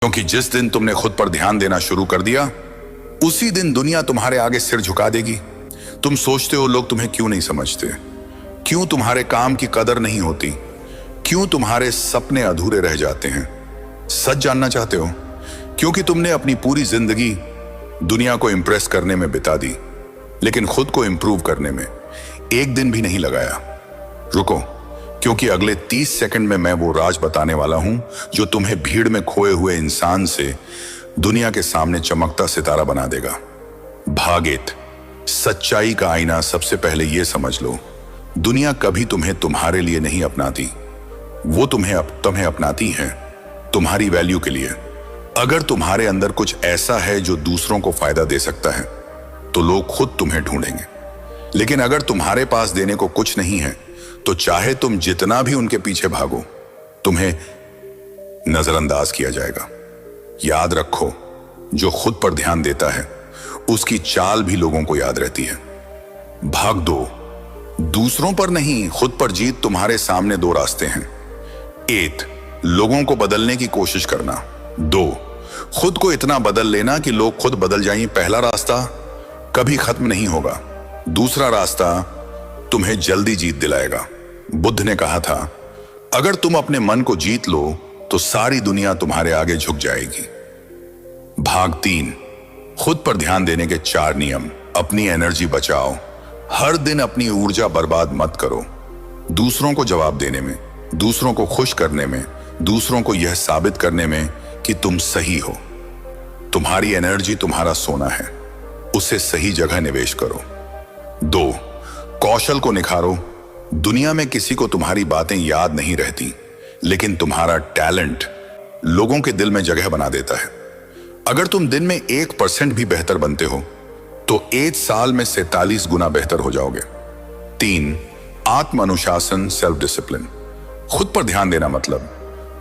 क्योंकि जिस दिन तुमने खुद पर ध्यान देना शुरू कर दिया, उसी दिन दुनिया तुम्हारे आगे सिर झुका देगी। तुम सोचते हो लोग तुम्हें क्यों नहीं समझते, क्यों तुम्हारे काम की कदर नहीं होती, क्यों तुम्हारे सपने अधूरे रह जाते हैं। सच जानना चाहते हो? क्योंकि तुमने अपनी पूरी जिंदगी दुनिया को इंप्रेस करने में बिता दी, लेकिन खुद को इंप्रूव करने में एक दिन भी नहीं लगाया। रुको, क्योंकि अगले 30 सेकंड में मैं वो राज बताने वाला हूं जो तुम्हें भीड़ में खोए हुए इंसान से दुनिया के सामने चमकता सितारा बना देगा। भागेत, सच्चाई का आईना। सबसे पहले यह समझ लो, दुनिया कभी तुम्हें तुम्हारे लिए नहीं अपनाती, वो तुम्हें अपनाती है तुम्हारी वैल्यू के लिए। अगर तुम्हारे अंदर कुछ ऐसा है जो दूसरों को फायदा दे सकता है, तो लोग खुद तुम्हें ढूंढेंगे। लेकिन अगर तुम्हारे पास देने को कुछ नहीं है, तो चाहे तुम जितना भी उनके पीछे भागो, तुम्हें नजरअंदाज किया जाएगा। याद रखो, जो खुद पर ध्यान देता है, उसकी चाल भी लोगों को याद रहती है। भाग दो, दूसरों पर नहीं, खुद पर जीत। तुम्हारे सामने 2 रास्ते हैं। 1, लोगों को बदलने की कोशिश करना। 2, खुद को इतना बदल लेना कि लोग खुद बदल जाएं। पहला रास्ता कभी खत्म नहीं होगा, दूसरा रास्ता तुम्हें जल्दी जीत दिलाएगा। बुद्ध ने कहा था, अगर तुम अपने मन को जीत लो तो सारी दुनिया तुम्हारे आगे झुक जाएगी। भाग 3, खुद पर ध्यान देने के 4 नियम। अपनी एनर्जी बचाओ, हर दिन अपनी ऊर्जा बर्बाद मत करो। दूसरों को जवाब देने में, दूसरों को खुश करने में, दूसरों को यह साबित करने में कि तुम सही हो। तुम्हारी एनर्जी तुम्हारा सोना है, उसे सही जगह निवेश करो। 2, कौशल को निखारो। दुनिया में किसी को तुम्हारी बातें याद नहीं रहती, लेकिन तुम्हारा टैलेंट लोगों के दिल में जगह बना देता है। अगर तुम दिन में 1% भी बेहतर बनते हो, तो 1 साल में 47 गुना बेहतर हो जाओगे। 3, आत्म अनुशासन, सेल्फ डिसिप्लिन। खुद पर ध्यान देना मतलब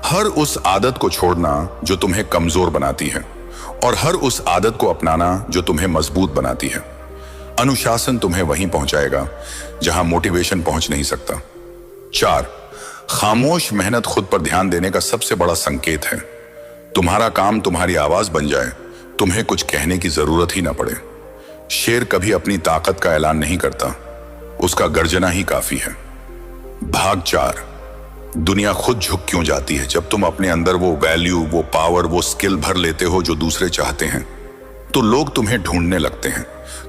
हर उस आदत को छोड़ना जो तुम्हें कमजोर बनाती है, और हर उस आदत को अपनाना जो तुम्हें मजबूत बनाती है। अनुशासन तुम्हें वहीं पहुंचाएगा जहां मोटिवेशन पहुंच नहीं सकता। 4, खामोश मेहनत खुद पर ध्यान देने का सबसे बड़ा संकेत है। तुम्हारा काम तुम्हारी आवाज बन जाए, तुम्हें कुछ कहने की जरूरत ही ना पड़े। शेर कभी अपनी ताकत का ऐलान नहीं करता, उसका गर्जना ही काफी है। भाग 4, दुनिया खुद झुक क्यों जाती है? जब तुम अपने अंदर वो वैल्यू, वो पावर, वो स्किल भर लेते हो जो दूसरे चाहते हैं, तो लोग तुम्हें ढूंढने लगते हैं।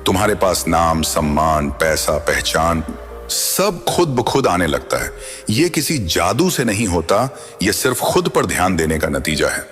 तुम्हारे पास नाम, सम्मान, पैसा, पहचान सब खुद ब खुद आने लगता है। यह किसी जादू से नहीं होता, यह सिर्फ खुद पर ध्यान देने का नतीजा है।